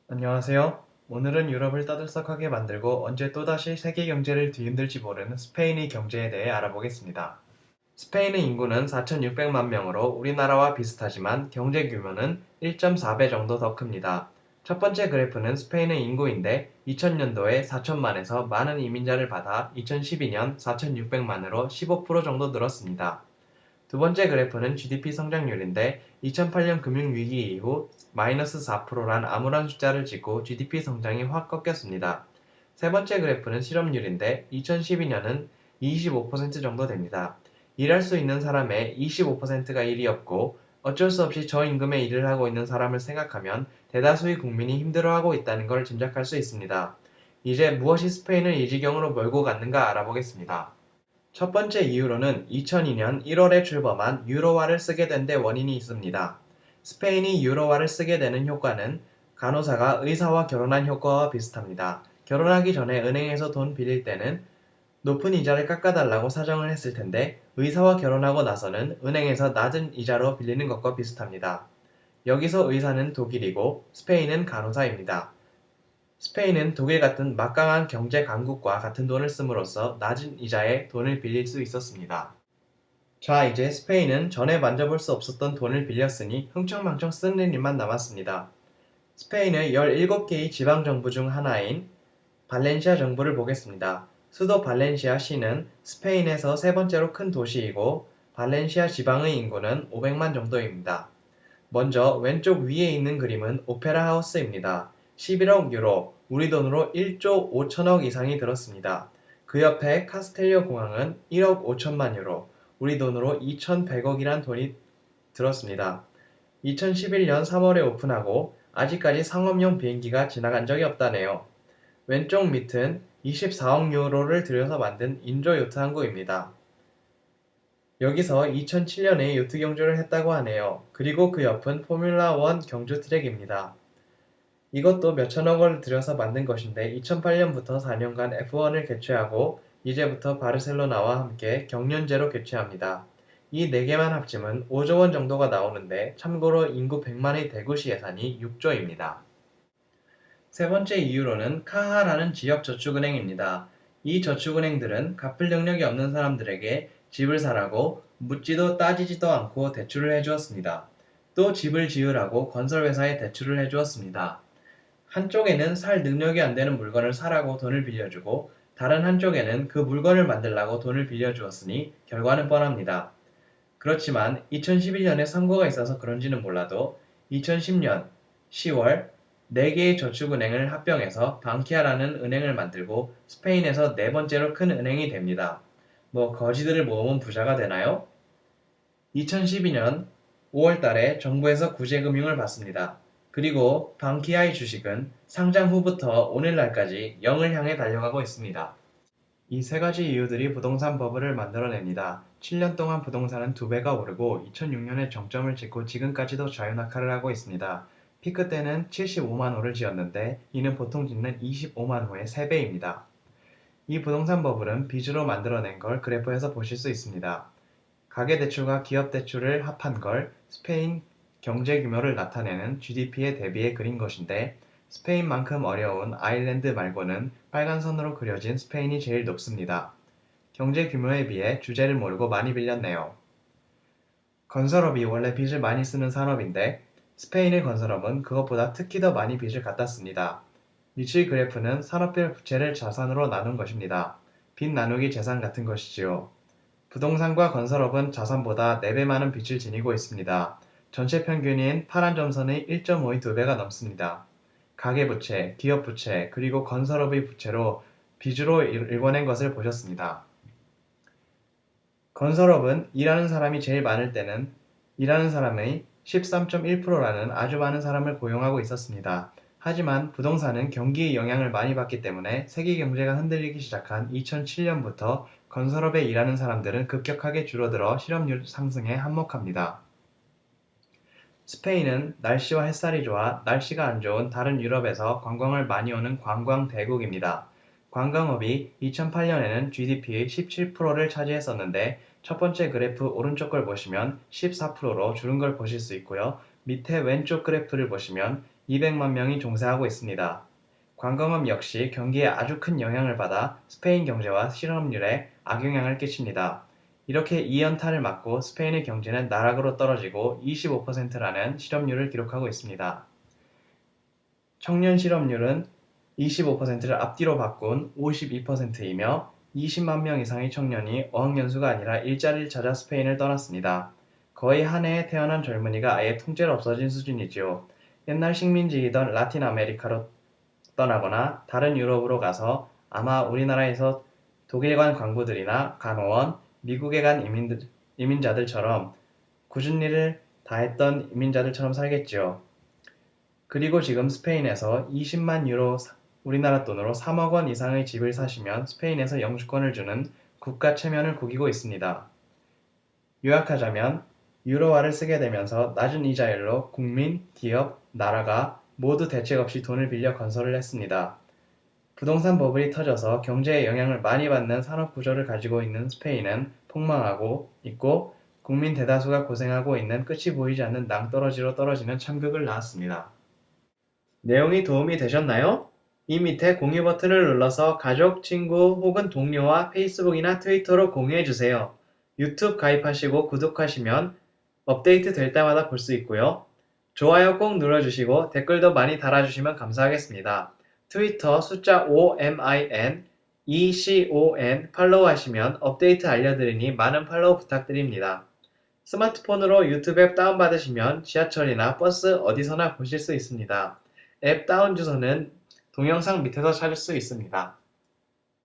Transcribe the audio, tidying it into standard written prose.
안녕하세요. 오늘은 유럽을 떠들썩하게 만들고 언제 또다시 세계 경제를 뒤흔들지 모르는 스페인의 경제에 대해 알아보겠습니다. 스페인의 인구는 4,600만 명으로 우리나라와 비슷하지만 경제 규모는 1.4배 정도 더 큽니다. 첫 번째 그래프는 스페인의 인구인데 2000년도에 4천만에서 많은 이민자를 받아 2012년 4,600만으로 15% 정도 늘었습니다. 두 번째 그래프는 GDP 성장률인데 2008년 금융위기 이후 마이너스 4%란 암울한 숫자를 찍고 GDP 성장이 확 꺾였습니다. 세 번째 그래프는 실업률인데 2012년은 25% 정도 됩니다. 일할 수 있는 사람의 25%가 일이 없고 어쩔 수 없이 저임금의 일을 하고 있는 사람을 생각하면 대다수의 국민이 힘들어하고 있다는 걸 짐작할 수 있습니다. 이제 무엇이 스페인을 이 지경으로 몰고 갔는가 알아보겠습니다. 첫 번째 이유로는 2002년 1월에 출범한 유로화를 쓰게 된 데 원인이 있습니다. 스페인이 유로화를 쓰게 되는 효과는 간호사가 의사와 결혼한 효과와 비슷합니다. 결혼하기 전에 은행에서 돈 빌릴 때는 높은 이자를 깎아달라고 사정을 했을 텐데 의사와 결혼하고 나서는 은행에서 낮은 이자로 빌리는 것과 비슷합니다. 여기서 의사는 독일이고 스페인은 간호사입니다. 스페인은 독일 같은 막강한 경제 강국과 같은 돈을 씀으로써 낮은 이자에 돈을 빌릴 수 있었습니다. 자, 이제 스페인은 전에 만져볼 수 없었던 돈을 빌렸으니 흥청망청 쓰는 일만 남았습니다. 스페인의 17개의 지방정부 중 하나인 발렌시아 정부를 보겠습니다. 수도 발렌시아 시는 스페인에서 세 번째로 큰 도시이고 발렌시아 지방의 인구는 500만 정도입니다. 먼저 왼쪽 위에 있는 그림은 오페라 하우스입니다. 11억 유로, 우리 돈으로 1조 5천억 이상이 들었습니다. 그 옆에 카스텔리오 공항은 1억 5천만 유로, 우리 돈으로 2,100억이란 돈이 들었습니다. 2011년 3월에 오픈하고 아직까지 상업용 비행기가 지나간 적이 없다네요. 왼쪽 밑은 24억 유로를 들여서 만든 인조 요트 항구입니다. 여기서 2007년에 요트 경주를 했다고 하네요. 그리고 그 옆은 포뮬라1 경주 트랙입니다. 이것도 몇천억 원을 들여서 만든 것인데 2008년부터 4년간 F1을 개최하고 이제부터 바르셀로나와 함께 경연제로 개최합니다. 이 4개만 합치면 5조 원 정도가 나오는데 참고로 인구 100만의 대구시 예산이 6조입니다. 세 번째 이유로는 카하라는 지역 저축은행입니다. 이 저축은행들은 갚을 능력이 없는 사람들에게 집을 사라고 묻지도 따지지도 않고 대출을 해주었습니다. 또 집을 지으라고 건설회사에 대출을 해주었습니다. 한쪽에는 살 능력이 안 되는 물건을 사라고 돈을 빌려주고 다른 한쪽에는 그 물건을 만들라고 돈을 빌려주었으니 결과는 뻔합니다. 그렇지만 2011년에 선거가 있어서 그런지는 몰라도 2010년 10월 4개의 저축은행을 합병해서 방키아라는 은행을 만들고 스페인에서 네 번째로 큰 은행이 됩니다. 뭐 거지들을 모으면 부자가 되나요? 2012년 5월 달에 정부에서 구제금융을 받습니다. 그리고 방키아의 주식은 상장 후부터 오늘날까지 0을 향해 달려가고 있습니다. 이 세 가지 이유들이 부동산 버블을 만들어냅니다. 7년 동안 부동산은 2배가 오르고 2006년에 정점을 찍고 지금까지도 자유낙하를 하고 있습니다. 피크 때는 75만 호를 지었는데 이는 보통 짓는 25만 호의 3배입니다. 이 부동산 버블은 빚으로 만들어낸 걸 그래프에서 보실 수 있습니다. 가계대출과 기업대출을 합한 걸 스페인 경제 규모를 나타내는 GDP에 대비해 그린 것인데 스페인만큼 어려운 아일랜드 말고는 빨간 선으로 그려진 스페인이 제일 높습니다. 경제 규모에 비해 주제를 모르고 많이 빌렸네요. 건설업이 원래 빚을 많이 쓰는 산업인데 스페인의 건설업은 그것보다 특히 더 많이 빚을 갖다 씁니다. 위치 그래프는 산업별 부채를 자산으로 나눈 것입니다. 빚 나누기 재산 같은 것이지요. 부동산과 건설업은 자산보다 4배 많은 빚을 지니고 있습니다. 전체 평균인 파란 점선의 1.5의 2배가 넘습니다. 가계부채, 기업부채, 그리고 건설업의 부채로 빚으로 일궈낸 것을 보셨습니다. 건설업은 일하는 사람이 제일 많을 때는 일하는 사람의 13.1%라는 아주 많은 사람을 고용하고 있었습니다. 하지만 부동산은 경기의 영향을 많이 받기 때문에 세계 경제가 흔들리기 시작한 2007년부터 건설업에 일하는 사람들은 급격하게 줄어들어 실업률 상승에 한몫합니다. 스페인은 날씨와 햇살이 좋아 날씨가 안 좋은 다른 유럽에서 관광을 많이 오는 관광 대국입니다. 관광업이 2008년에는 GDP의 17%를 차지했었는데 첫 번째 그래프 오른쪽 걸 보시면 14%로 줄은 걸 보실 수 있고요. 밑에 왼쪽 그래프를 보시면 200만 명이 종사하고 있습니다. 관광업 역시 경기에 아주 큰 영향을 받아 스페인 경제와 실업률에 악영향을 끼칩니다. 이렇게 이 연타를 맞고 스페인의 경제는 나락으로 떨어지고 25%라는 실업률을 기록하고 있습니다. 청년 실업률은 25%를 앞뒤로 바꾼 52%이며 20만 명 이상의 청년이 어학연수가 아니라 일자리를 찾아 스페인을 떠났습니다. 거의 한 해에 태어난 젊은이가 아예 통째로 없어진 수준이지요. 옛날 식민지이던 라틴 아메리카로 떠나거나 다른 유럽으로 가서 아마 우리나라에서 독일 간 광부들이나 간호원, 미국에 간 이민자들처럼 굳은 일을 다 했던 이민자들처럼 살겠지요. 그리고 지금 스페인에서 20만 유로 우리나라 돈으로 3억 원 이상의 집을 사시면 스페인에서 영주권을 주는 국가 체면을 구기고 있습니다. 요약하자면 유로화를 쓰게 되면서 낮은 이자율로 국민, 기업, 나라가 모두 대책 없이 돈을 빌려 건설을 했습니다. 부동산 버블이 터져서 경제에 영향을 많이 받는 산업 구조를 가지고 있는 스페인은 폭망하고 있고 국민 대다수가 고생하고 있는 끝이 보이지 않는 낭떠러지로 떨어지는 참극을 낳았습니다. 내용이 도움이 되셨나요? 이 밑에 공유 버튼을 눌러서 가족, 친구 혹은 동료와 페이스북이나 트위터로 공유해주세요. 유튜브 가입하시고 구독하시면 업데이트 될 때마다 볼 수 있고요. 좋아요 꼭 눌러주시고 댓글도 많이 달아주시면 감사하겠습니다. 트위터 숫자 5MIN ECON 팔로우 하시면 업데이트 알려드리니 많은 팔로우 부탁드립니다. 스마트폰으로 유튜브 앱 다운받으시면 지하철이나 버스 어디서나 보실 수 있습니다. 앱 다운 주소는 동영상 밑에서 찾을 수 있습니다.